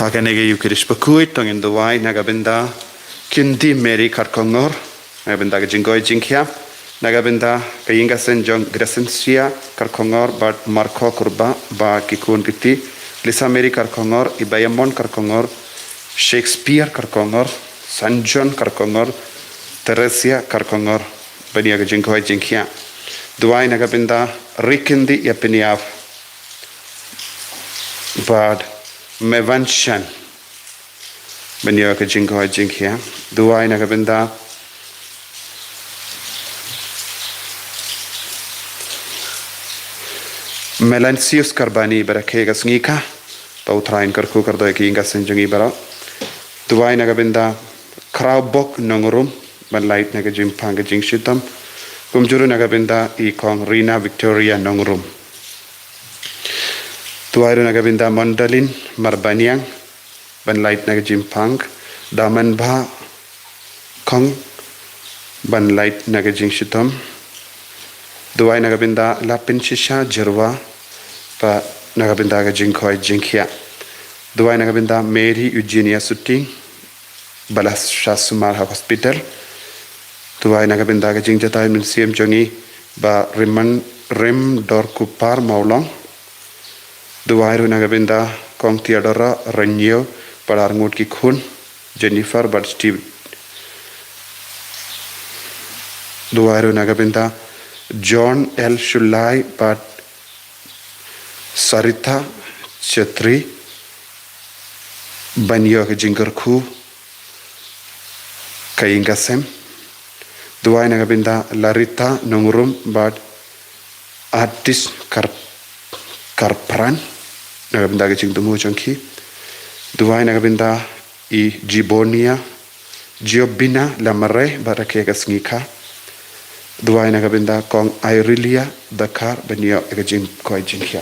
Haganege Eucharist Bakui, Tongin Duai, Nagabinda, Kindi Mary Karkongor, Nagabinda Jingoy Jinkia, Nagabinda, Kayinga Sen John Gracensia, Karkongor, Bad Marco Kurba, Ba Kikun Kiti, Lisa Mary Karkongor, Ibayamon Karkongor, Shakespeare Karkongor, San John Karkongor, Teresia Karkongor, Baniaga Jingoy Jinkia, Duai Nagabinda, Rikindi Yapiniav, Bad Mevanshan Benyo ka jingko jingkia duai na kabenda Melansius Karbani barake ka sngika pautrain karku kardoy ki inga senjongi bara duai na kabenda Kraubok nongrum banlait na ka jimpang ka jingshitam kumjuru na kabenda ikong Rina Victoria nongrum Tuairu nagabinda Mondalin Marbaniang Banlait nagajimpang Daman Ba Kong Banlait nagajing shitom Duai nagabinda Lapin Shisha Jirwa Pa nagabinda gajing koi jingkia Duai nagabinda Mary Eugenia Suting Balas Shasumar Hospital Duai nagabinda gajing jatay Museum Jongi Ba Rim Dorkupar Maulong Duairu nagabinda Kong Theodora Ranyo Palarngut ki khun Jennifer Bad Steve Duairu nagabinda John L. Shulai Bad Sarita Chetri Banyo ke Jingarku Kayingasem Duai nagabinda Larita Nongrum Bad Artis Karpran nagabinda ke jing tumu jangki duai nagabinda I Gibonia Giobina Lamare barake ka sngika duai nagabinda kong Irelia Dakar benio ke jing koi jingkia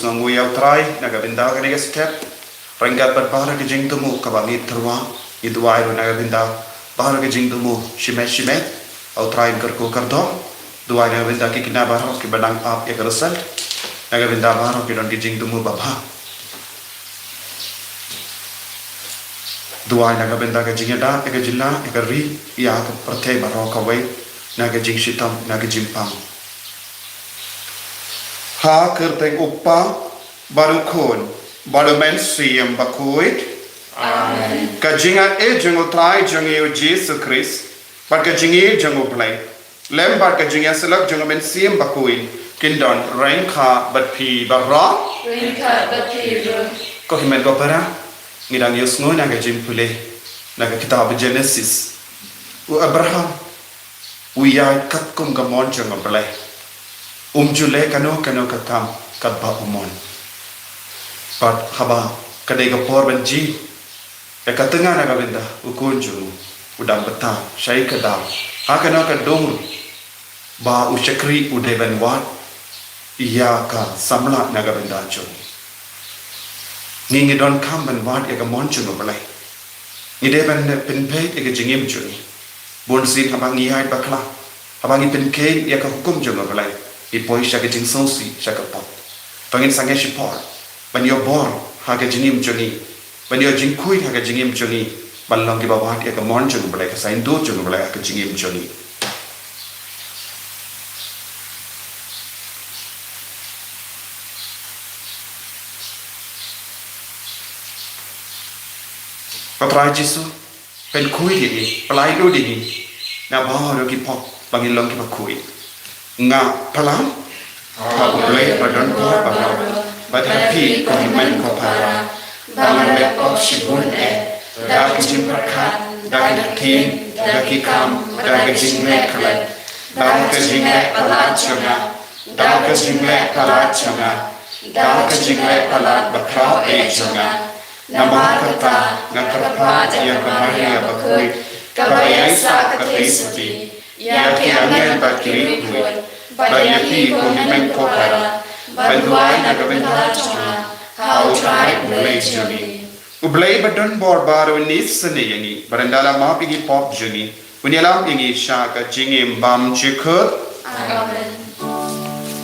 Ngui au trai nagabinda ka nega step ranggat berbahara ke jing tumu kabangi terwa idwai ru nagabinda bahara ke jing tumu shime au trai karku kardo duai nagabinda ki kina bahara ki badang ap ya karasal nagabinda bahara ki don ki jing tumu babha duai nagabinda ka jingeda ka jilla ka ri ya ka prathe bahara ka wai naga jing shitam naga jimpang ha kerteng upa baru kon baru men siam bakuit Amen. kajinga jango try jango Jesus Christ but kajingi jango play lem but kajinga selak jango men siam bakuin kindon rengka but pi barra Ringka batiru. ko himen ko para ngidang yus ngo naga jimpule naga kitab Genesis u Abraham uyai katkum gamon jango play jule kano katam kabba umon but haba kadai ka por banji ya katenga na kabenda ukun junu udang beta syai kadam hakana ka dong ba ushakri udeban wat iya ka samla na kabenda jo ningi don kam ban wat ya ka mon junu balai ni deban pen pe ya ka jingim juni bon sin habang ihai bakla habang pen ke ya ka hukum junu balai ipoi syaka jing sosi syaka pot pangin sangai shipor ban yo bor haga jingim juni when you're jinkuit haga jingim joni balong ki bawat ya ka mon jung balai ka sain do jung balai ka jingim joni patrai jisu pen kui di palai do di na ba ro ki pop bangin long ki ba kui nga palam ha balai padon ko ba ba happy ko men ko para Bangan lepok shibun daki jimprakat, daki king, daki kam, daki jingle kalet, daki jingle palat changa, daki jingle palat changa, daki jingle palat bakrao changa, namakata, nakarpat ya kamaria bakui, kabayay sa katisati, yaki angel bakiri kuit, bayapi kuhimen ko para, banduay na gabenda changa, how try play journey. Ublay badon bor baro nis sene yangi barandala ma pigi pop journey. Unyalam yangi shaka jingim bam chikut. Amen.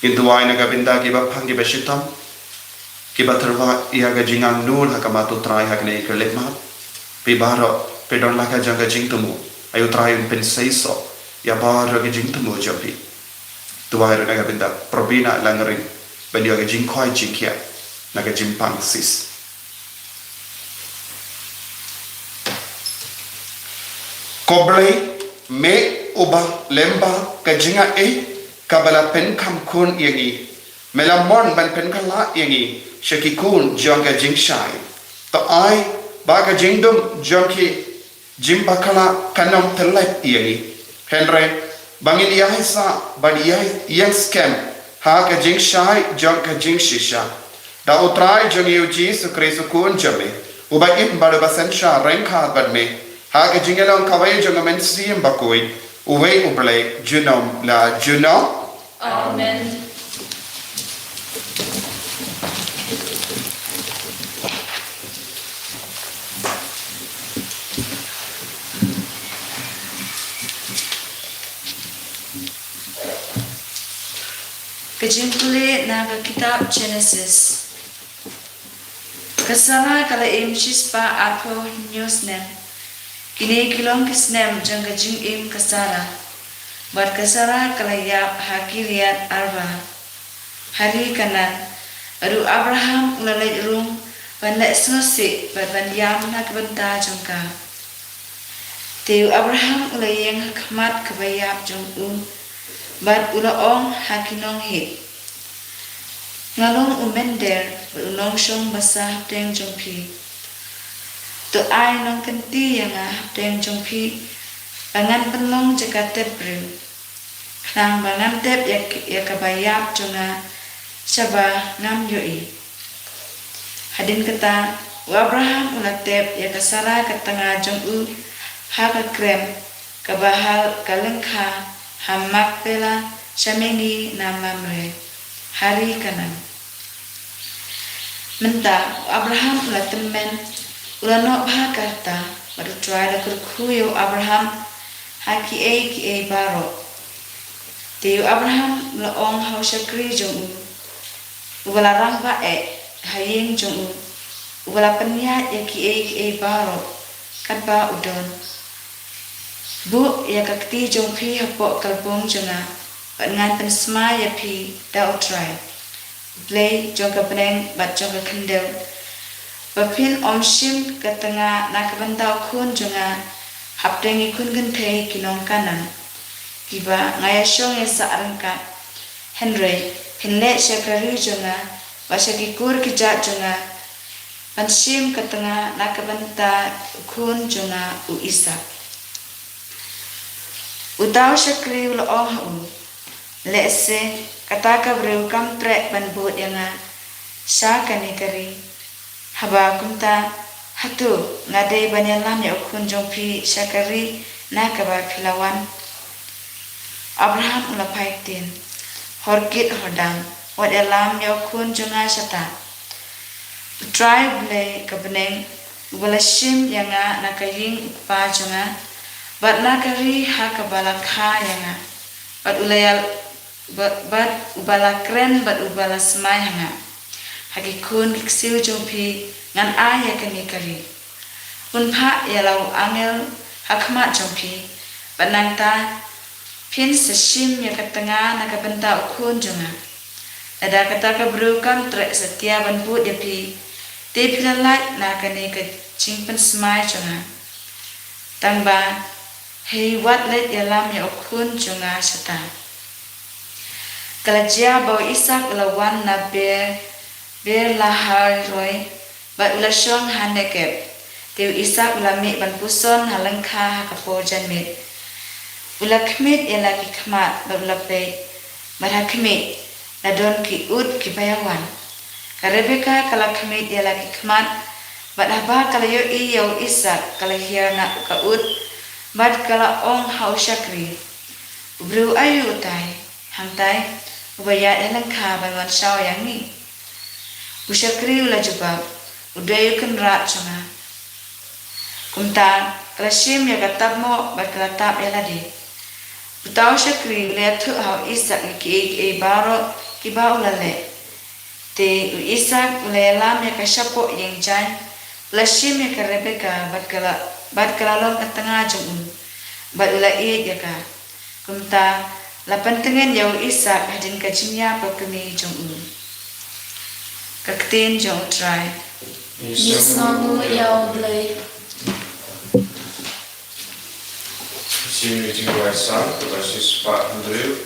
Kintuai na gabinda kiba pang kiba shitam kiba terwa ia ga jingang nur hakama tu trai hakne ikerlek mat pi baro pe don laka janga jing tumu ayu trai pen seiso ya baro ga jing tumu jopi tuai na gabinda probina langering ben yo ga jing khoi jing kia na ga jing pang sis koblei me uba lemba ka jinga kabala pen kam kun yangi melamon ban pen kala yangi shaki kun jonga jingshai to ai baga jingdum jonki jimbakala kanam telep yangi henry bangin yahisa badi yang scam ha ka jingshai jonga jingshisha da utrai jongi uji su krisu kun jame uba im bada basensha renka badme ha ka jingelon kawai jonga men sim bakoi uwe ublek junom la juno Amen. Kesimpulan naga kitab Genesis. Kesana kala imsis pa ako news nem. Ini kilong kisnem jangka jing kasara. Bat kasara kalayap hakiliat arba. Hari kanan. Adu Abraham ulalay rum. Banlek sengosi bat bandiam nak benta jangka. Tiu Abraham ulayeng khmat kabayap jong bat ulaong hakinong hit. Ngalong umender unong syong basah teng jongpi. Tu ai nong kenti yang teng jongpi. Bangan penlong jaka tebru. Nang bangan teb ya kabayap jonga syaba ngam yoi. Hadin kata Abraham ulateb ya kasara katanga jong haka krem kabahal kalengka hamak pela syamengi namamre hari kanan. Menta Abraham ulatemen ulanok bhakarta baru try da kurkuyo Abraham haki e baro. Tiu Abraham laong hausyakri jong ubala rangba hayeng jong ubala peniat ya ki e baro katba udon. Bu ya kakti jong pi hapok kalbong jonga ngan pensma ya pi da utrai. Play jong ka peneng bat jong ka kendel. Bapin omshim katanga nakabantau kun jonga haptengi kun gentei kinong kanan. Kiba ngaya syong ya saarangkat. Henry pinle syakari jonga basyakikur kijak jonga panshim katanga nakabanta kun jonga uisa. Utaw syakri uloong lese kataka breu kamtrek ban bot yang syakani kari haba kumta hatu ngade banyalam ya ukun jongpi syakari nakaba pilawan. Abraham ulapaitin horkit hodam wat elam ya ukun jonga syata tribe le kabeneng ubalashim yang nakaying pa jonga bat nakari hakabala kaya bat ulayal bat ubala kren bat ubala semai hanga hakikun kiksiu jompi ngan aya kani kari unpa yalau angel hakmat jompi bat nangta pin seshim ya katanga nakabenta ukun jonga ada kata keberukan trek setia ban put yapi te pilalai nakani ke cingpen semai jonga tangba hei wat let yalam ya ukun jonga syata. Kalajia bau Isak lawan na ber lahar roy bat ulasyong handekep. Tiu Isak ulami ban puson halengka hakapo janmit. Ulakmit yalaki kmat bat ulapet bat hakmit nadon ki ud ki bayawan. Karebeka kalakmit yalaki kmat bat haba kalayo iyau Isak kalahir nak ka ud bat kala ong hau syakri. Ubru ayu utai hangtai ubayat halengka banwan syau yang ni. Usyakri ula jubab udayu kenrat jonga. Kumta kalashim ya katab mo bat kalatab yaladi. Utau syakri liat tu hau Isak ki baro ki ba ulale. Te Isak ulelam ya kasyapok yang jan. Lashim ya ka Rebeka bat kalalong katengah jong bat ulait ya ka. Kumta lapan tengen yau Isak hadin kajinya pakemi jong kaktin jong try. Nisnamu yau blay. Sini tinggal Isak, kasih sepat Andrew,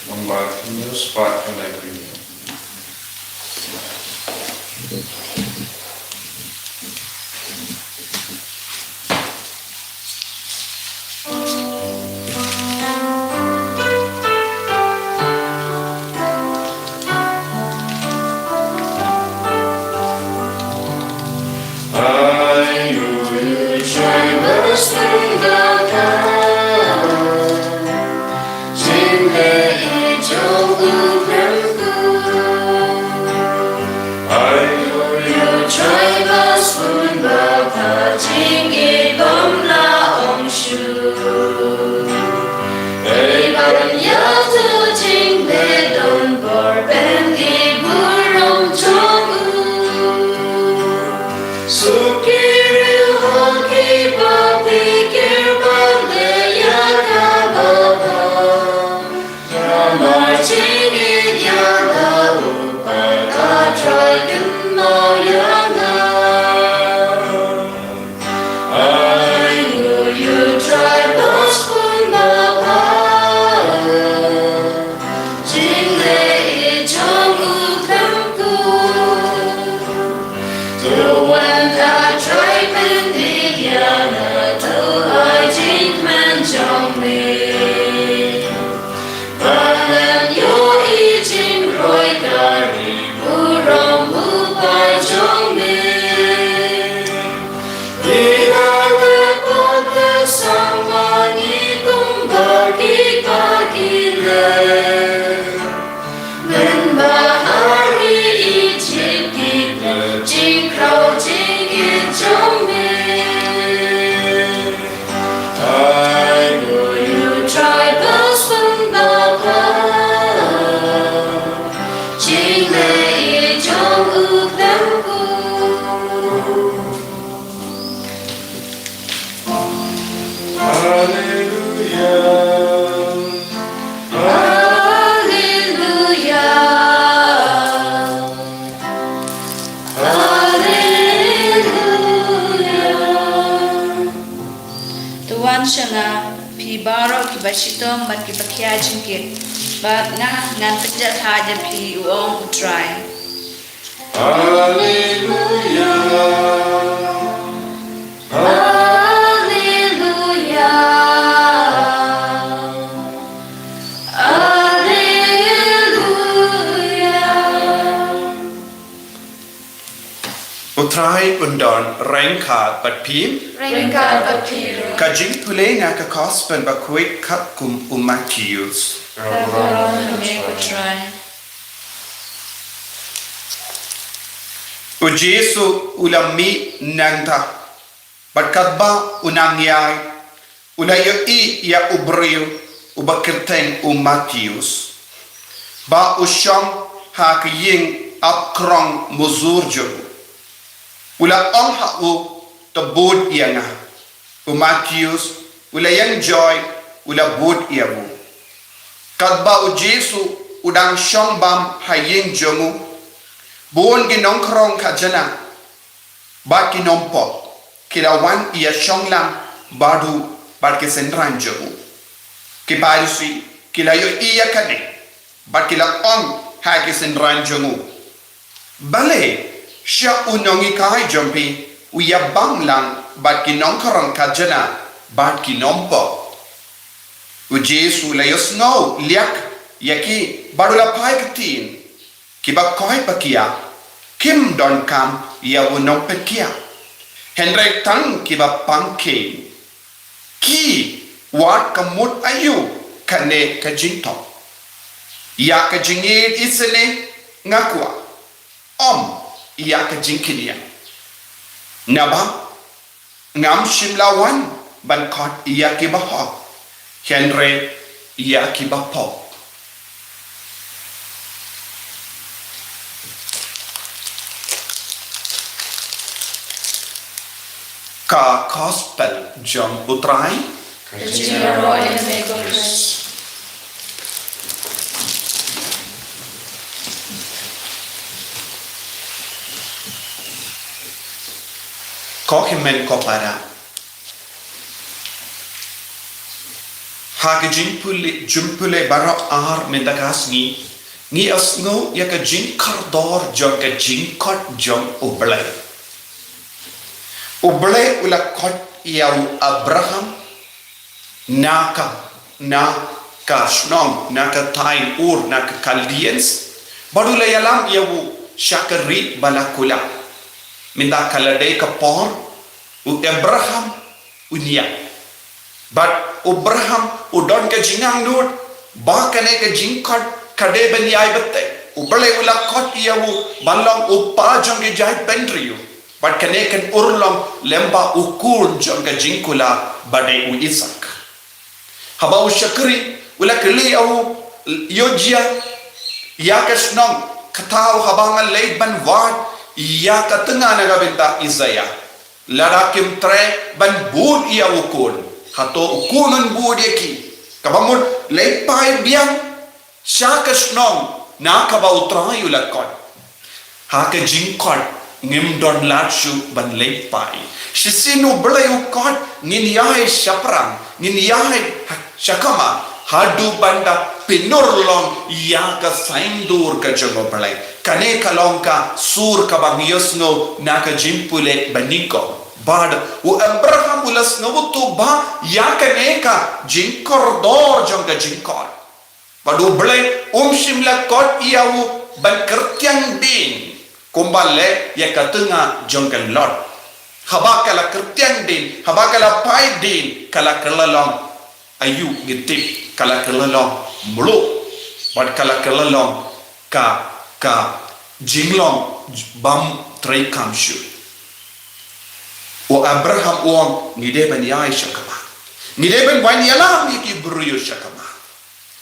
membawa news sepat kena kini. I trong mình và làm yo y chính rồi cả mu rong mu ba trong mình đi ra về con ta sang mà đi tung ba kỳ lệ mình ba hari y chính kỳ chính khâu chính kỳ trong mình I know you try best when the chính lệ trong ước đam Tuan shana pi baro ki bashito mat ki bakya jingke but nga ngan pejat haja pi uong utrai. Utrai undon rengka bat pim Rengka Bakiru kajing pule nga ka kospen bakwit kat kum umakius. Tabaron me utrai. Ujesu ulami nangta bat katba unangyay ulayo I ya ubriyo ubakirteng umakius. Ba usyam ha kiying apkrong muzurjo. Ula ong ha'u tabud iya nga. Umakius, ula yang joy, ula bud iya mu. Kadba u Jesu, udang syong bam haying jomu. Buon ginong krong kajana. Ba kinompo, kilawan iya syong lam, badu, bad kisendran jomu. Kiparisi, kilayo iya kane. Bad kila ong ha kisendran jomu. Bale, Sya unongi kai jompi uya banglang bat kinongkarang kajana bat kinompo. Ujesu layos no liak yaki barula pai katin kiba koi pakia kim don kam ya unong pekia Henry tang kiba pangke ki wat kamut ayu kane kajinto ya kajingit isene ngakwa iya ka jinkinia naba ngam shimlawan ban kot iya ki baho Henry iya ki bapo ka gospel jom utrai Kajiro and Megos ko himen ko para hage jimpule bara ar mendakas ni asno ya ka jinkar dor jom ka jinkot jom uble ula kot yau Abraham naka shnong naka tain ur naka Chaldeans badula yalam yau shakari balakula minda kalade kapor u Abraham unia but Abraham udon ka jingang nur ba kane ka jingkot kade benyai bette ubale ula kot yawu balong upa jong ge jai pendriu but kane kan urlong lemba ukur jong ka jingkula bade u Isak haba u shakri ula kli yawu yojia yakasnong katau habangan leid ban wat ia katengah naga benta Isaiah larakim tre ban bud ia ukun hato ukunan bud yaki kabamud lepai biang syakas nong na kabau trayu lakon haka jingkon ngim don lachu ban lepai shisinu belai ukon ngin yahai syaprang ngin yahai syakama hadu banda pinurlong ia ka saindur ka jogo belai kane kalongka sur kabang yosno naka jimpule baniko bad u Abraham ulas ngabutu ba yakaneka jingkordor jongga jingkor badu ble shimla kot iau ban kertiang din kumbale yakatunga jongga lord habakala kertiang din habakala pai din kala kelalong ayu ngitip kala kelalong mulu bad kala kelalong ka jinglong bam trai kamshu o Abraham uang ngide ban yai shakama ngide ban wan yalam yiki bruyo shakama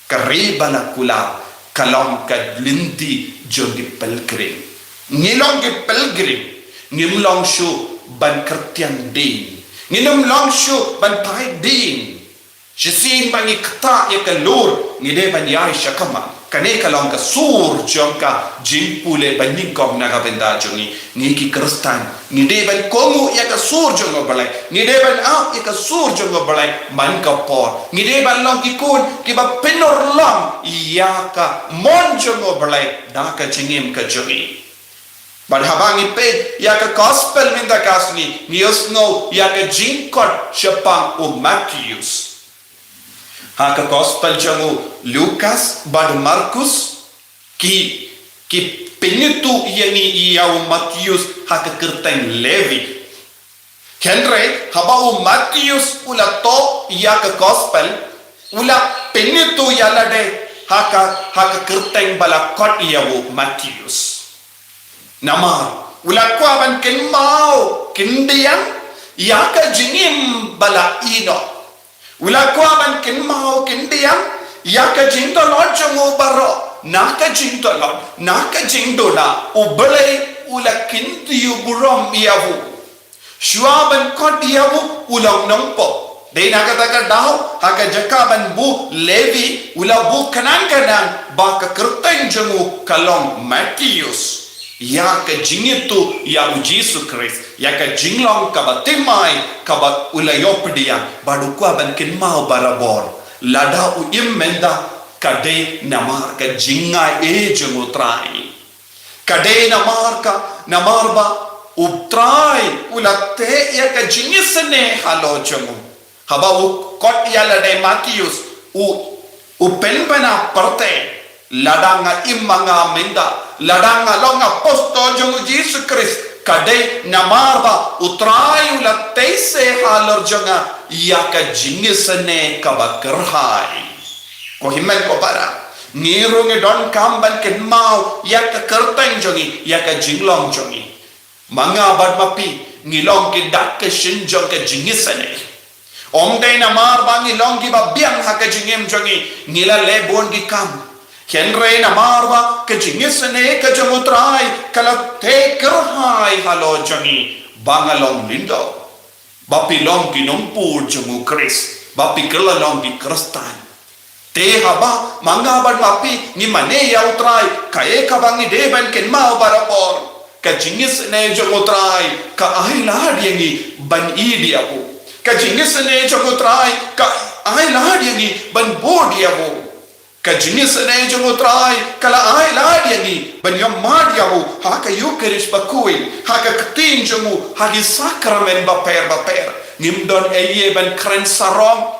karibala kula kalong ka linti jogi pelgrim ngilong ge pelgrim ngimlong shu ban kertian din ngilong shu ban pai din shisin bangi kata yakalur ngide ban yai shakama kane kalong ka sur jongka jingpule baning kong nagabenda jongi ngiki kristan ngide ban komu ya ka sur jongo balai ngide ban ya ka sur jongo balai man ka por ngide ban long ki kun ki ba penor long ya ka mon jongo balai da ka jingim ka jongi ban habangi pe ya ka gospel minda kasni niosno ya ka jingkot shapang o Matthews haka gospel jangu Lukas bad Markus ki penitu yani iau Matius haka kerteng Levi kenre habau Matius ula to yaka gospel ula penitu yalade haka kerteng bala kot iau Matius nama ula kwaban ken mau kindiang yaka jingim bala ino ula kwaban kin mau kin diam yaka jingto lord jongo baro naka jingto na ubale ula kin tiu burom yavu shuaban ko diavu ulang nongpo de naka taka dau haka jakaban bu Levi ula bu kanang baka kerteng jongo kalong Matthews yaka jingitu ya Jesus Christ yaka jinglong kabatimai kabat ulayopdia badu kwa ban kin mau barabor lada u immenda kade namar ka jinga e jumutrai kade namar namarba ubtrai ulatte yaka jingisne halo jumu haba u kot yala de Matius u penpana parte ladanga imanga menda ladanga longa posto jongu Jesus Christ kade namarba utrai ula teise halor jonga yaka jingisane kabakerhai ko himen ko para ngirunge don kamban ken mau yaka kerteng jongi yaka jinglong jongi manga badmapi ngilong ki dak ke shinjong ke jingisane omde namarba ngilong ki babiang haka jingem jongi ngila lebon ki kam kenre na marwa ke jingisane ke jamutrai kala te kerhai halo jangi bangalong lindo bapi long ki nompur jamu Kris bapi kala long ki kristan te haba manga ban mapi ni mane ya utrai kae ka bangi deban ken mau barapor ka jingisane jamutrai ka ai la diangi ban idiabu ka jingisane jamutrai ka ai la diangi ban bodiabu ka jingisane jamutrai kala ai la diangi banyam madiahu haka yukerish bakui haka ketin jamu hagi sakramen baper ngimdon eye ban kren sarong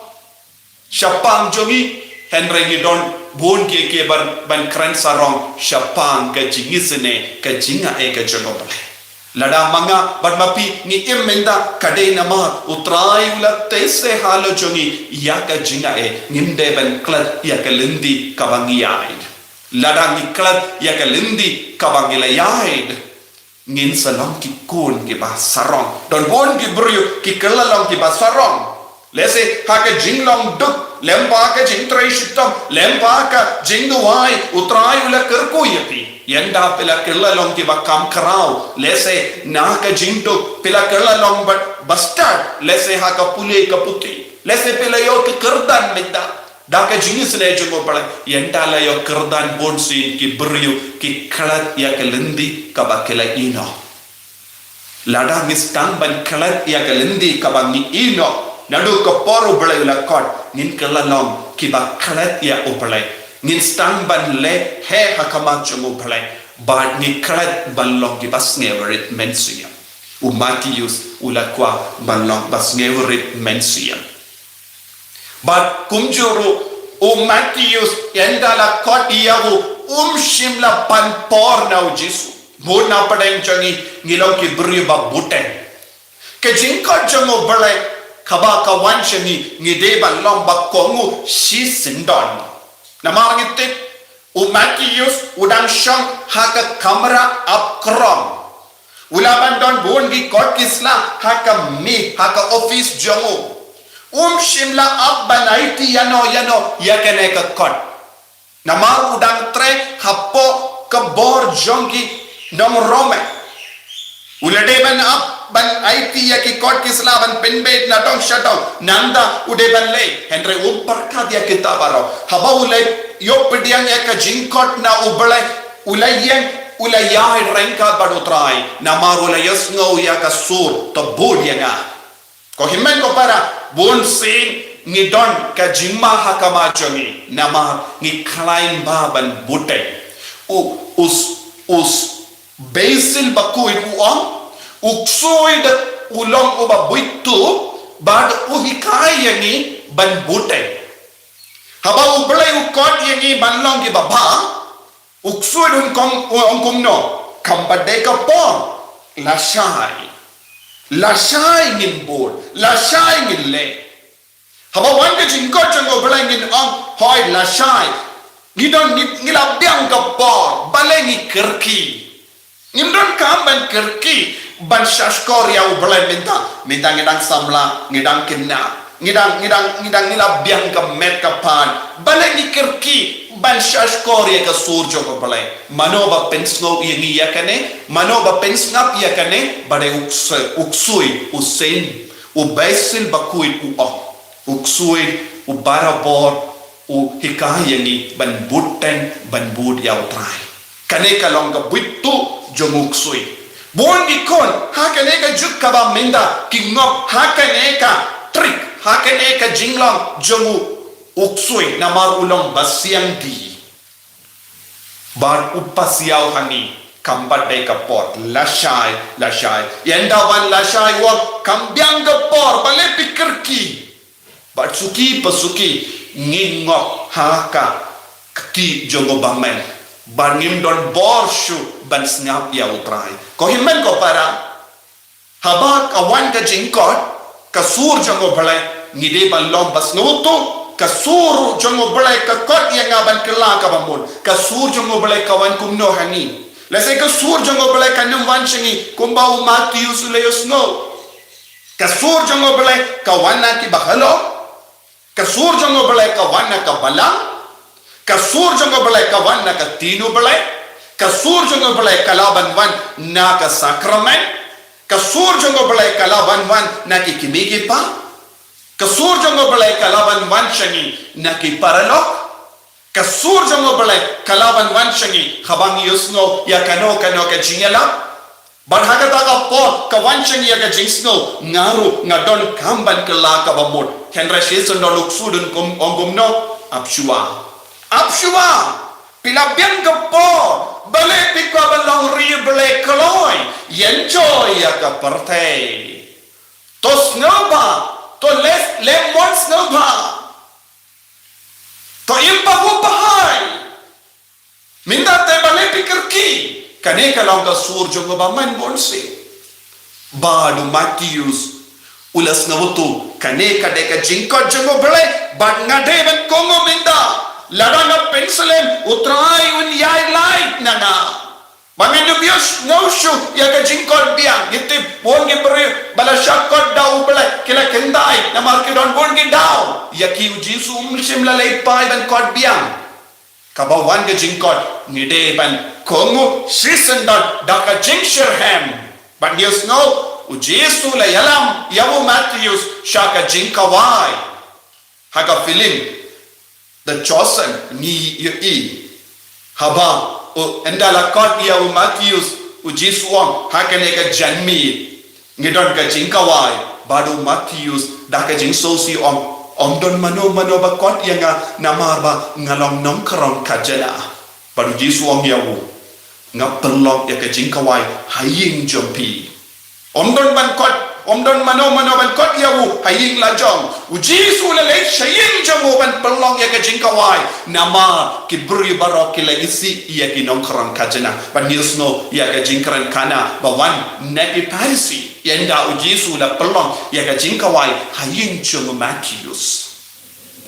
syapang jongi henry ngidon bon ke ban kren sarong syapang ka jingisane ka jinga e ka jangobale lada manga badmapi ni immenda kade nama utrai ula tese halo jongi yaka jinga e ngimde ban klat yaka lindi kabangi yaid lada ni klat yaka lindi kabangi la yaid ngin salong ki kun ki ba sarong don bon ki bryu ki kelalong ki ba sarong lese haka jinglong duk lempa ka jingtrai shitam lempa ka jingduai utrai ula kerku yapi yanda pila kelalong ki bakam karau lese na ka jingdo pila kelalong bastard lese ha ka pule ka puti lese pila yo ke kerdan meda da ka jingis le jogo pala yanda la yo kerdan bonsin ki bryu ki khalat ya ka lendi ka bakela ino lada mistang ban khalat ya ka lendi ka bangi ino nadu ka poru bala la kot nin kelalong ki ba khalat ya opalai ngin stang ban le he hakama chungu phalai but ni krat ban long ki bas ngeverit mensuya Matius ulakwa balong bas ngeurit mensiam. But kumjuru Matius yendala kotiyahu shimla panpor na Jesu. Muna padang jangi ngilaw ki beriba buten. Kejingkot jango balai kaba kawan jangi ngideba lomba kongu si sindon. Namarang itit Matius udang syang haka kamera upkrom. Ulaban don buon gi kot kisla haka mi haka office jango. Shimla abban IT yano yakene ka kot. Namar udang tre hapo kabor jongi nong rome. Ulade ban up ban IT yaki kot kisla ban penbet na dong shatong nanda ude ban le henry umparka dia kita baro. Haba ulay yo pediang yaka jingkot na ubalay ulayang ulayay rengka badutray namar ulayas ngau yaka sur to bud yanga. Ko himmen ko para bon sing ni don ka jimma hakama jongi nama ni klain baban bute us basil bakuit uang uksoid ulong uba buitu bad uhikai yangi ban bute haba ublay ukot yangi banlong gi baba uksoid ongkom no kambade ka pon Lasai ngin bol, lasai ngin le. Haba wan ke jingkot jango balai ngin hoi lasai. Ngidon ngila biang kapor, balai ngi kerki. Ngidon kamban kerki, ban shaskor ya balai minta ngidang samla, ngidang kena, ngidang ngila biang ka met kapan, balai ngi kerki. Ban shaskor ya ka surjo ko balai manoba pensno yangi yakane manoba pensngap yakane bade uksui usen ubaisil bakuit uksui ubarabor hikayangi ban buten ban bud yaw trai kane kalong ka buitu jomuksui bon dikon hakane ka jukka ba minda kingop hakane ka trick hakane ka jinglong jomu uksui namar ulong basyang di bar upasiyaw hani kambat de kapor lasai yendawan lasai wak kambyang kapor bale pikirki bar suki pasuki ngingok haka kti jongo bamen bar ngimdon borshu ban snap ya utrai ko himmen ko para habak awan ka jingkot kasur jongo bale ngide ban lom bas nuto kasur jongo balai ka kot yang aban kela ka bambun kasur jongo balai kawan kumno hani lese kasur jongo balai kanum wanchingi kumbau Matius ulayos no kasur jongo balai kawan na ki bahalo kasur jongo balai kawan na ka balang kasur jongo balai kawan na ka tinu balai kasur jongo balai kalaban wan na ka sakramen kasur jongo balai kalaban wan na ki kimigi pa kasur jongo balai kalaban wanshangi naki paralok kasur jongo balai kalaban wanshangi khabang yusno ya kano ka jingala barhagata ka po ka wanshangi ya ka jingsno ngaru ngadon kamban kala ka bamut henra sheson no luksudun ongumno apshua pilabian ka po balai pikwa balong ri balai kaloi yenjoy ya ka partay tos ngaba to lemon snowba to impa bahai minda te bale pikirki kane kalong ka surjo ba man bonsi badu Matius ulas ngawutu kane kade ka jingkot jongo bale bad ngade ban kongo minda ladanga pensilen utrai un yai light nana Bangin bios ngoshu ya ka jingkot biang itip bon ge beri bala shakot dau bala kila kendai namar ki don bon ge dau ya ki Jesu shimla lei pai ban kot biang kabawan ge jingkot ngide ban kongu season da ka jingsherham ban dios no Jesu la yalam yamu Matius shaka jingkawai haka film the chosen ni yi haba endala kot ya Matius Jesu wang hakane ka janmi ngidon ka jingkawai badu Matius da ka jing sosi om don mano ba kot ya nga namar ba ngalong nong krong kajala badu Jesu wang ya wu ngap perlok ya ka jingkawai haying jompi Om don ban kot, om don mano ban kot ya wu haying la jong. Uji su le shaying jong ban pelong ya ke jingkawai. Nama ki beri barok ki le isi ya ki nongkrong kajena. Ban nilsno ya ke jingkran kana bawan neki parisi. Yenda uji su la pelong ya ke jingkawai haying jong makius.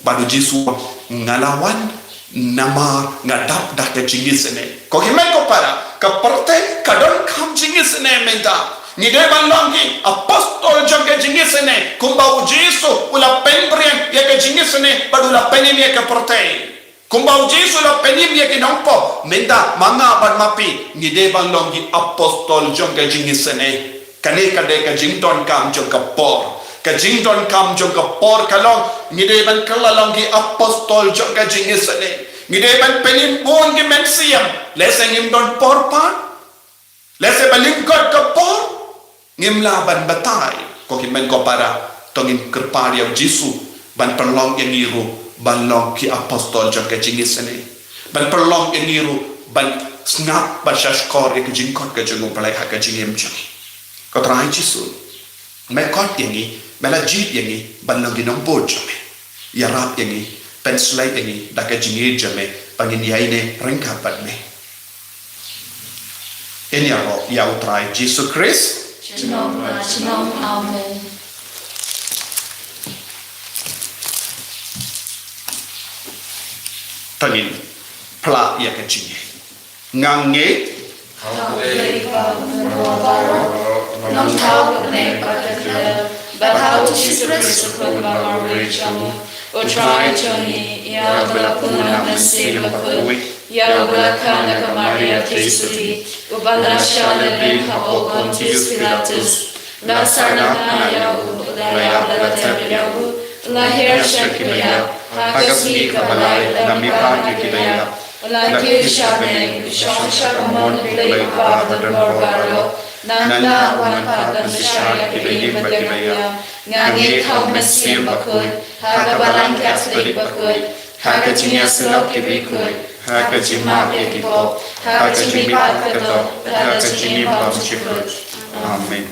Ban uji su ngalawan nama ngadap dah ke jingis ne. Ko himen ko para ka parte kadon kam jingis ne menta. Ni de balongi apostol jongke jingisene kumba ujisu ula pembrian ya ke jingisene badula penim ya ke portei kumba ujisu ula penim ya ke nompo menda manga ban mapi ni de balongi apostol jongke jingisene kane kade ke jington kam jongke por ke jington kam jongke por kalong ni de ban kalalongi apostol jongke jingisene ni de ban penim bon ke mensiam lesengim don por pa lese balim god ke por ngimla ban batai ko kimen ko para tongin kerpar yang Jisu ban perlong yang niru ban long ki apostol jam ke jingis ne ban perlong yang niru ban snap ban shashkor ke jingkot ke jengu palai hak ke jingem jang ko trai Jisu me kot yang ni mela jit yang ni ban long ginong bo jam ya rap yang ni pen slide yang ni dak ke jingi jam pangin yai ne rengkapat me ini aro ya utrai Jisu Christ Shalom, shalom, amen. Tangin pla ya kecing ngange Nong tau ne pakai but how to express the our region or try to ya berlakukan nasib berlaku ya berlakukan kemaria Kristi ubala syala dan kau Pontius Pilatus lasana ya ulaya berlaku lahir syakirya hakasi kabalai nami pagi kita lahir syabne syamon play pada berbaro nanda wanpa dan syaya kini bergaya ngangi kau mesin bakul haga balangkat sedih bakul haga cinya selok kibikul haga cimak kipo haga cimipat keto haga cimipam syukur. Amen.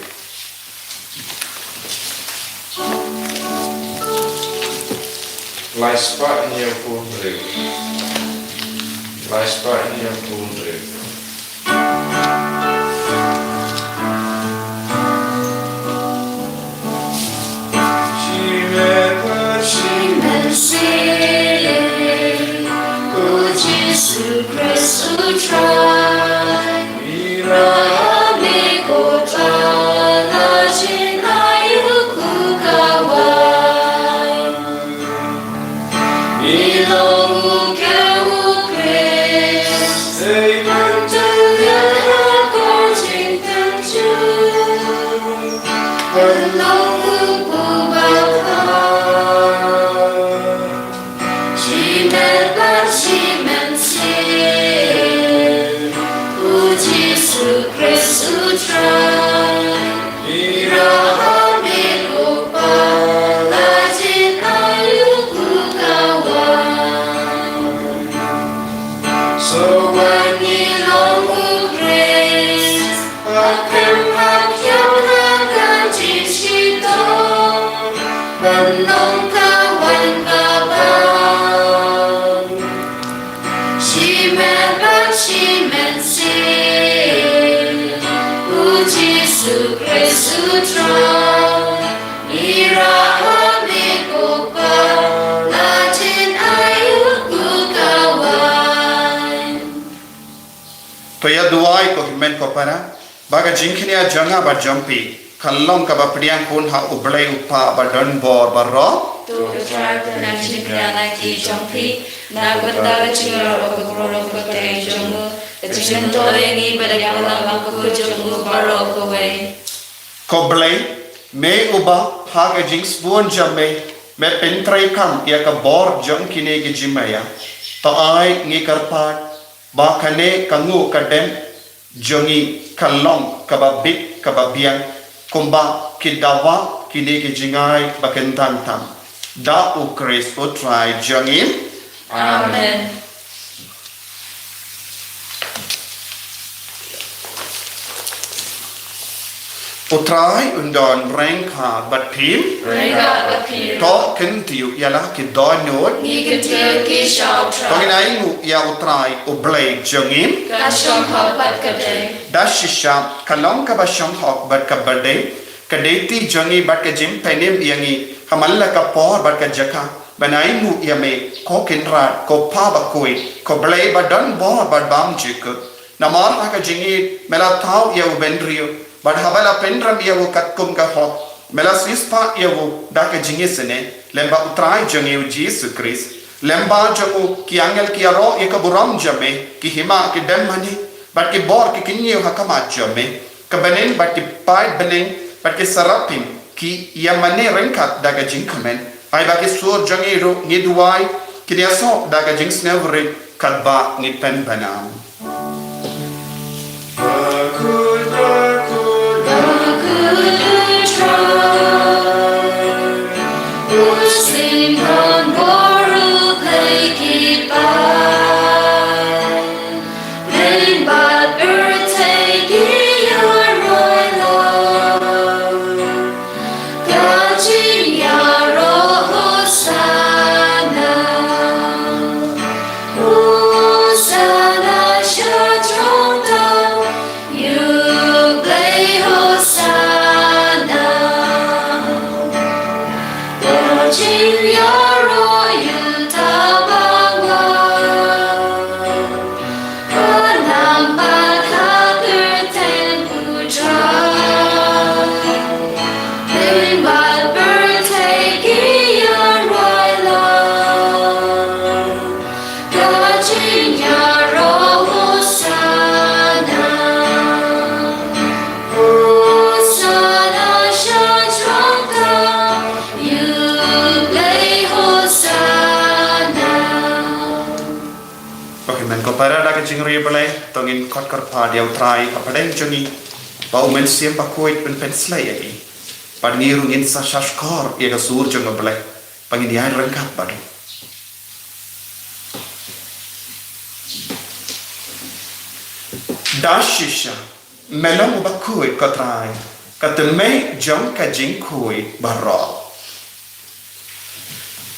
Lai spa ni yang pundri. Lai spa ni yang pundri. Jesus Christ who tried, Rame kota la jinayu kukawai, Ilongu kewu Christ, Mantuyan hakon jingten ju, Penongku kubakar, Jimet Jimen sin, Jesus Christ who tried, Irahame lupa, lajin ayu kukawai. So when you long who grace, akan hakyam akan jishito, benong kawan kaban. Shimen sin, Jesus Christ who tried, irahame kupa, lajin ayu kukawai. Paya duai ko himen ko para baga jingkhinia janga ba jampi kallong ka ba priang pun ha ublai upa ba don bor barro Tu tribe na jingkhiana ki jampi na benda jingro ko te jongu jingto ni badang lang ko jongu baro ko we ko blai me uba ha ga jings buon jamme me pentrai kam ya ka bor jang kine ki jimaya ta ai ngi karpat ba khane kangu kadem jongi kallong ka ba big ka ba biang kumba kidawa kine ki jingai ba kentan tam da u Christ o try jangin Amen. Utrai undon rengka batim Rega appear. to kentiu yala ki donot Nigatil ki shao Tongin tra. aingu ya utrai ublay jongin Kashong habat kade. dashisha kalong ka basyong hok bat ka bade kadeti jongi bat ka jim penim yangi hamalla ka por bat ka jaka banaimu yame ko kinrat ko pa ba koi ko blay ba don bo bat bam jik namar ka jingi mela tau ya ubendrio bat habala pendram ya katkum ka hok mela sispa ya da ka jingi sene lemba utrai jongi Jesus Christ lemba jongu ki angel ki aro ya ka buram jame ki hima ki demani bat ki bor ki kinyo hakama jame ka banen bat ki pai banen bat ki sarapim ki yamane renkat daga jinkamen ai ba ki sur jangiro ngiduai ki dia so daga jingsnevre kadba ni pen banam Bakul Good try. Muslim con boru play keep by. Plain but bird take your royal. Gajin yaro Hosanna. Hosanna shatrong down. You play Hosanna. Gajin yaro you tabawa. Panambat haker tempu dry. Living by bird taking your royal. Gajin yaro Hosanna. Hosanna shatranga. You play Hosanna. okay man ko para daga jingri balai tongin kot kor pa dia utrai ka padeng jongi ba umen siem ba koit pen pen slay ai panirung in sa shashkor ya ka sur jonga balai pangin dia rengkat badu dashisha melong ba koit ka trai ka teme jong ka jing koit barro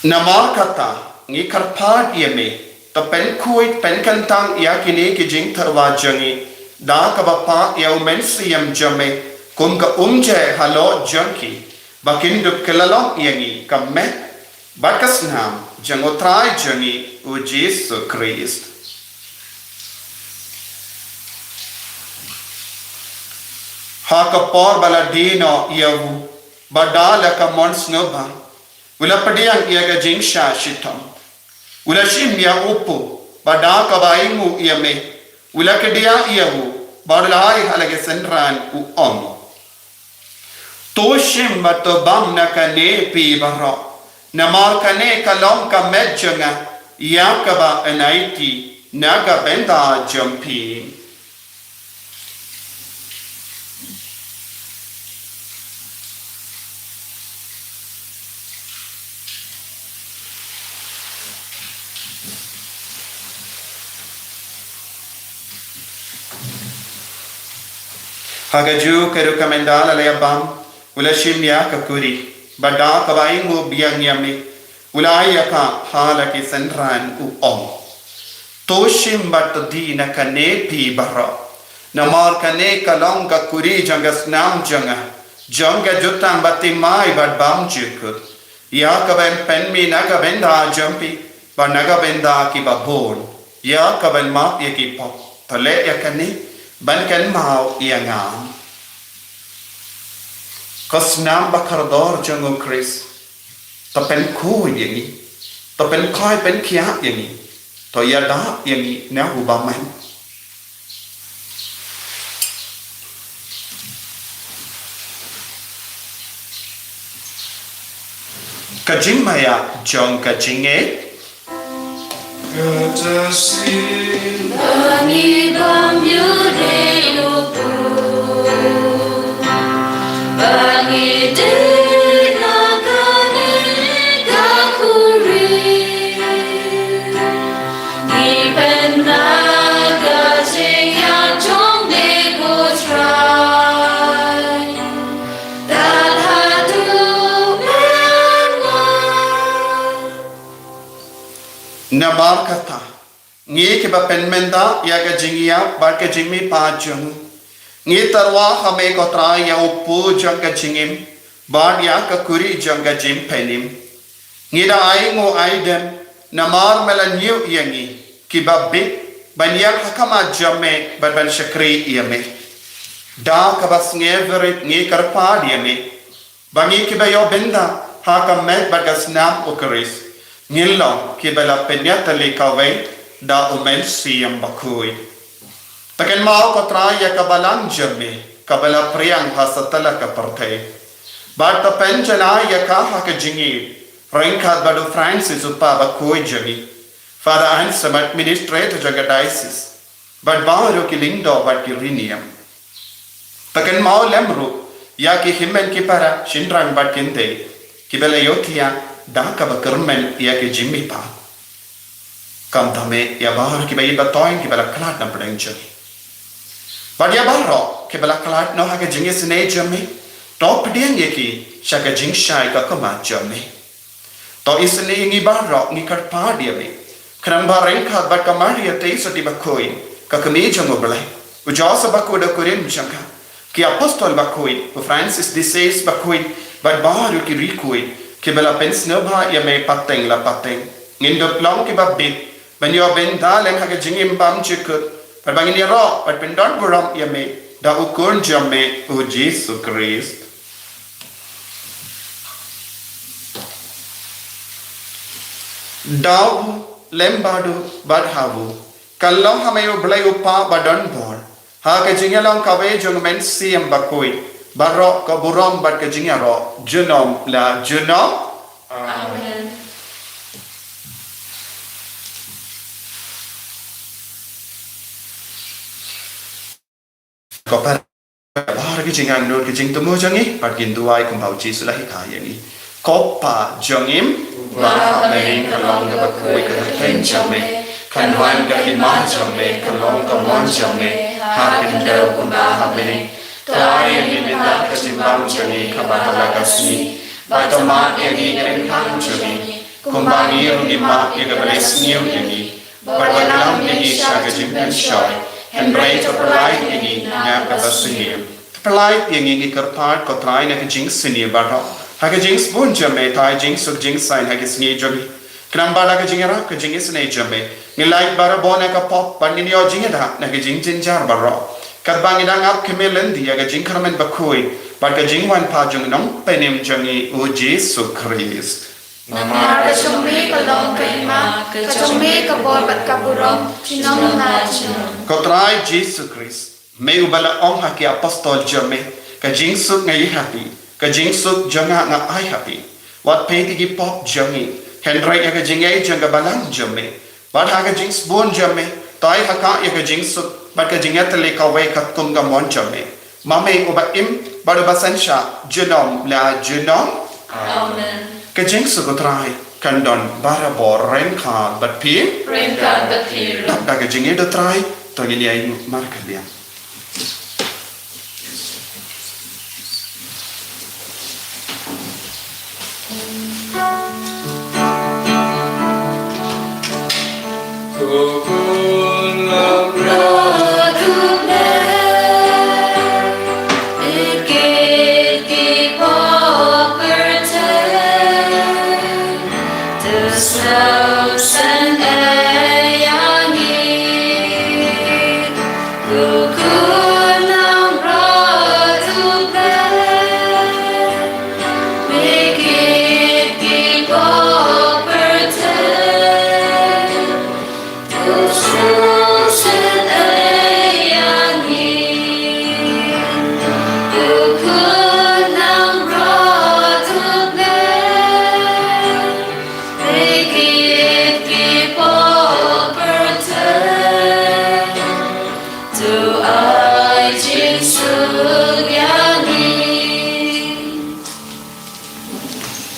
namar kata ngi karpad yeme to pen kuit pen kantang yakini ki jing tharwa jangi da ka bapa yau men siyam jame kum ka umje halo janki bakin dup kelalo yangi ka me bakas nam jangotrai jangi u Jesus Christ ha ka por bala dino yavu badala ka mons noba wala padiang iaga jing sha shitam Ula shim ya upu bada kabaimu yame ula kedia yahu badalai halage senran u om to shim bato bam nakane pi baro namar kane kalom ka medjanga yakaba anaiti naga benda jampi Hagaju keru kamendala layabam ula shimya kakuri bada kabaingu biang yami ula ayaka halaki senran u om toshim batdi na kane pi barra namar kane kalong kakuri jangas nam janga janga jutang bati mai bad bam jikut ya kaben penmi naga benda jampi ba naga benda ki babon ya kaben ma yaki pop pale yakani ban kan mau iangam kosnam bakardor jango Chris to pen ku yangi to pen khoi pen khia yangi to yada yangi na hu ba man kajing maya jong kajing Katasin Bani bam yude yupu. Bani de nakane kakuri. Ipen naga jing ya jong de go try. Namar kata ngi ke ba penmenda ya ga jingia ba ke jimi pa jung ngi tarwa hame ko tra ya upu jang ga jingim ba ya ka kuri jang ga jim penim ngi da ai ngo ai dem namar mela new yangi ki ba be banyak hakama jamme ba ban shakri yame da ka bas ngeverit ngi karpa yame bangi ki ba yo benda hakam met ba gas nam ukaris ngilong ki bala penyata le kawai da umel siyam bakui taken mau ko traya kabalang jamme kabala priyang hasatala ka partay bata penjana ya ka ha ka jingi ringkhat badu Francis upa bakui jami Father Ansem administrator jaga diocese but baru ki lingdo but ki riniam taken mau lemru ya ki himmen ki para shindrang but kinte ki bala yotia da ka bakermen ya ke jimmi pa kam thame ya bahar ki bai batoin ki bala klat na padang chani but ya bahro ki bala klat no ha ke jingi sne jami top diang ye ki shaka jing shai ka kama jami to isne ngi bahro ngi kar pa dia me kram ba ren khat ba kamar ya te so di bakoi ka kami jango bala ujosa bakoda korin changa ki apostol bakoi Francis de Sales bakoi but bahar ki rikoi ki bela pensnobha ya me pateng la pateng ngindo plong ki babit ban yo ben daleng ha ke jingim bam chikut par bangin ya ro par pendon buram ya me da ukun jamme o Jesus Christ daw lembadu badhavu kallo hamayo blai upa badon bor ha ke jingalong kawe jong men siam bakoi Barok ka buram bat ke jingaro junom la junom Amen. ko par bar ke jingang nur ke jing tumu jangi pat kin duai kum bau chi sulahi kaya ni kopa jongim Wa amen kalong ka bakui ka ten chame kan wan ka hima chame kalong ka mon chame ha kin dau kumba amen Taya ni minta kesimbang jani kabahala kasni Batama yani enkang jani Kumbani rugi ma yaga bales niyo yani Barwalam yani shaga jimpen shoy Henry to perlai yani nga kabasiniyo Perlai yani ngi karpart ko try na jing siniyo bato Haga jing spoon jame tay jing suk jing sign haga siniyo jami Knambala ka jingira ka jing isne jame Ngilai bara bona ka pop paninyo jingida na jing jinjar baro Kadbang idang ap kemelen dia ga jing karmen bakui bar ga jing wan pa jung nong penim jangi o Jesus Christ Namar ka chumbi ka long ka ima ka chumbi ka bor bat ka burom chinom na chinom Kotrai Jesus Christ me ubala ong ha ki apostol jame ka jing suk ngai happy ka jing suk janga nga ai happy wat pe ti gi pop jangi Henry ga jing ai janga balang jame wat ha ga jing spoon jame tai ha ka ya ga jing suk But ka jingat le ka wai ka kum ga mon chame mame uba im badu basansha junom la junom Amen ka jing su gotrai kandon bara bor ren kha bat pi Pray God the fear da ka jinge do trai to ni ai mar ka liam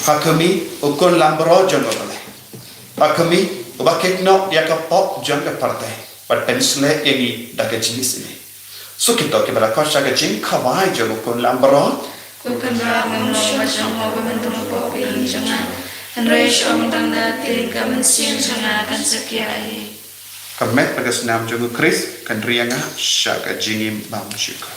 Hakami ukun lambro jongo bale. Hakami ubakek no dia ka pop jonga partai. But pensle yegi daga jinis ini. So kita ke bala kosha ga jin kawai jongo kun lambro. Kukan ramon no macam ho bentuk popi jangan Henry Omdanga Tirika Mensin Jangakan Sekiai. Kamet nagas nam jungu Chris kan rianga shaka jingim bam shika.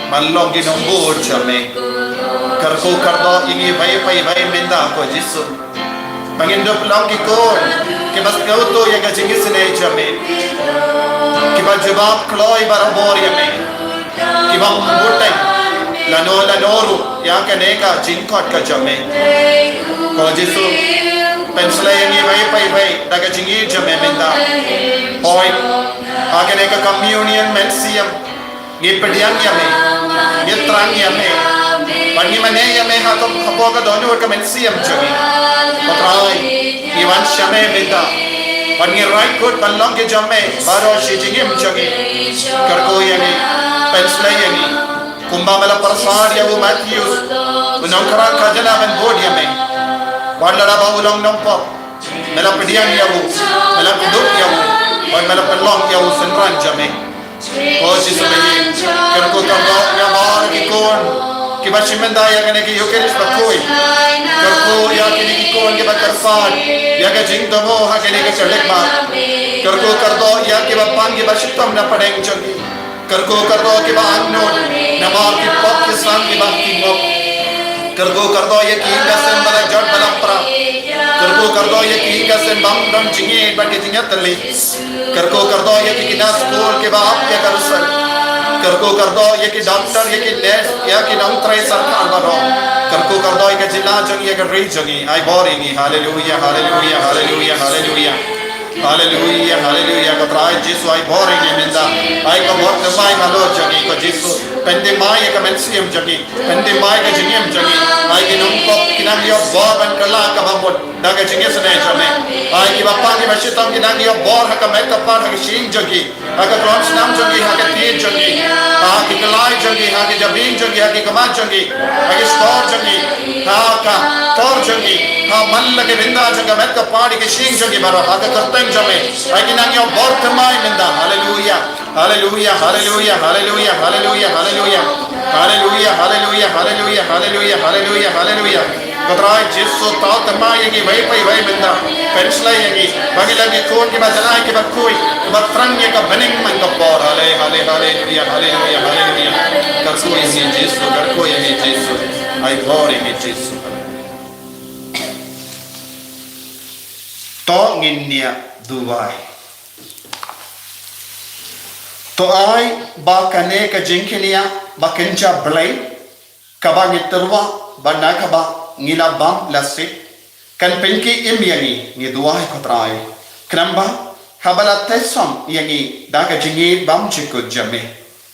Malong ki nombor chame karko kardo ingi vai menda ko jisu pangindo long ki kon ke bas gauto ya ga jingis ne chame ki ba jawab kloi barabor ya me ki ba mutai lanoru ya ka ne ka jingkot ka chame ko jisu pensla ingi vai daga jingi chame menda oi agane ka communion mensiam Gipedian yame, Gitrang yame, Panimane yame hato kapoka donu ka mensiam chumi. Patrai, Ivan shame mita. Pangi right good panlong ke jame, baro shijingim chumi. Karko yame, pensla yame, kumbamala prasad yavu Matthews, unongkara kajana ben bod yame. Wadlara ba ulong nongpop, melapedian yavu, melapeduk yavu, melapelong yavu senran jame. Oh Jisu bagi kerko kardo ya mar ki kon ki bashimenda ya kene ki yokeris bakoi kerko ya kene ki kon ki bakarfan ya ka jing domo ha kene ki chalek ma kerko kardo ya ki bapan ki bashitam na padeng changi kerko kardo ki ba anno na mar ki pop ki sam ki ba ki mok kerko kardo ya ki inga sem bala jot bala pra kerko kardo ya ki inga sem bam don jinge ba ki jinga tali करको कर दो ये कि किना स्कूल के बाप या कर सर करको कर दो ये कि डॉक्टर ये कि नर्स या कि नौकरी सरकार बनो करको कर दो ये कि जिला जंगी ये कि रीच जंगी आई बोरिंगी hallelujah hallelujah hallelujah hallelujah hallelujah hallelujah को त्राई जिसु आई बोरिंगी मिंदा आई को बहुत माई मालो जंगी को जिसु पेंदे माई का मेंसियम जंगी पेंदे माई का जिंगियम जंगी आई कि नौको किना nang yo bor ban kala ka bamot daga jinge sene jame ai ki bappa ki bashi tam ki nang yo bor ha ka mek pa ha ki sing jogi ha ka krons nam jogi ha ka ti jogi ha ki kalai jogi ha ki jabin jogi ha ki kamat jogi ha ki stor jogi ha ka tor jogi ha man lage binda joga mek pa ki sing jogi baro ha ka karteng jame ai ki nang yo bor tamai binda hallelujah hallelujah hallelujah hallelujah hallelujah hallelujah hallelujah hallelujah hallelujah hallelujah hallelujah hallelujah Katrai Jesu tau tamai yagi vai pai vai benda pensla yagi bagi lagi kon ki bajalai ki bakui batrang ye ka bening man ka por hallelujah hallelujah hallelujah hallelujah karko yagi Jesu karko yagi Jesu I glory in Jesu to nginnia duwai to ai ba kane ka jinkinia ba kencha blai ka ba ngitrwa ba na ka ba ngila bam lasik kan penki imyani ngi duai khotrai kramba habala tesom yangi daga jingi bam chiko jame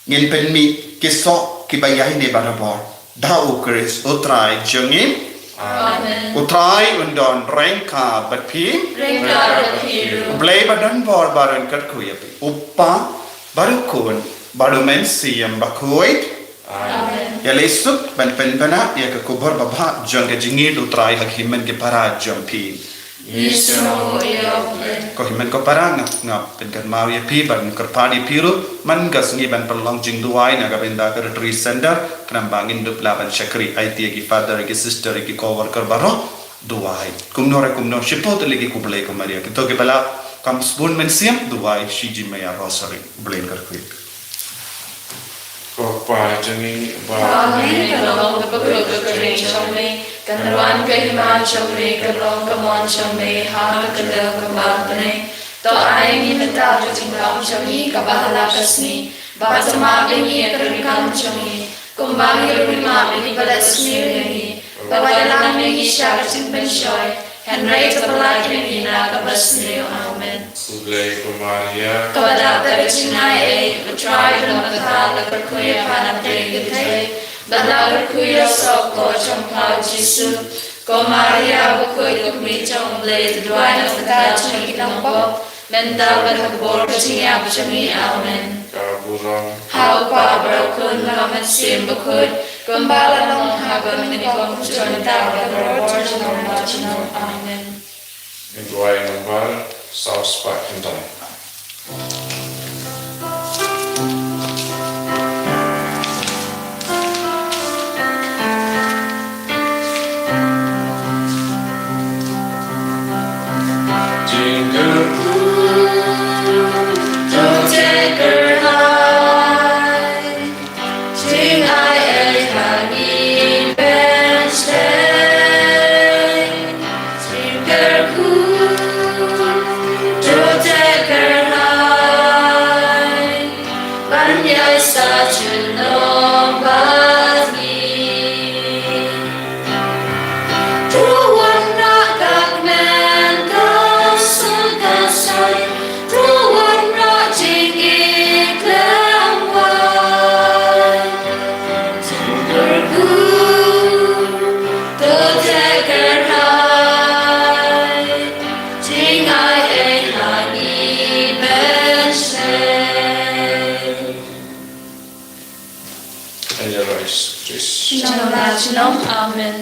ngin penmi kiso kibayai ne barabor da ukris utrai jangi Amen. Utrai undon rengka batpi Rengka batpiru. blai badan bor baran katkuyapi uppa barukun barumen siyam bakuit Amen. ya lesuk ban penpana ya ke kubur babha jangga jingid utrai hakimen ke para jampi Yesu Yahweh. ko himen ko para ngap penkan mau ya pi ban kerpadi piru man gas ngi ban pelong jing duai na ga benda ke retreat center kram bangin dup laban shakri IT ki father ki sister ki coworker baro duai kumno shipot legi kublai ko maria kito ke bala kam spoon men siam duai shiji maya rosary blame kar kwit Ko pa jani ba Amen. Kalong kapagod kering chome. Kanruan kahiman chome. Kalong kamon chome. Hama kalaw kabagtane. To ay nginata jutinglam chome. Kabahala kasni. Basama bengi karikam chome. Kumbang yurima bengi balasni bengi. Bawalan bengi syaratin penshoy. Henry kapalak bengi na kabasni. Amen. Sublay ko Maria Kepada tercinai bertrai dalam kata berkuya pada diri benda berkuya soko congkau Yesus ko Maria berkuya kami congblay dua dan kata cengki nampak benda berkebor kecinya bercemi amen kaburang hau pa berkun lamat sim berkut kembali long hagan menikong conta berbor jenong amen Nduai number South Spark Kenton Jingle Don't take her high. Sing I hanging Wednesday. Sing her cool. Don't take her high. When I start to know about me. True one rock of man goes on the side. True one rotting in clam wine. Super good, to take her high. Sing I ain't honey Wednesday. and your rice. Shalom, amen.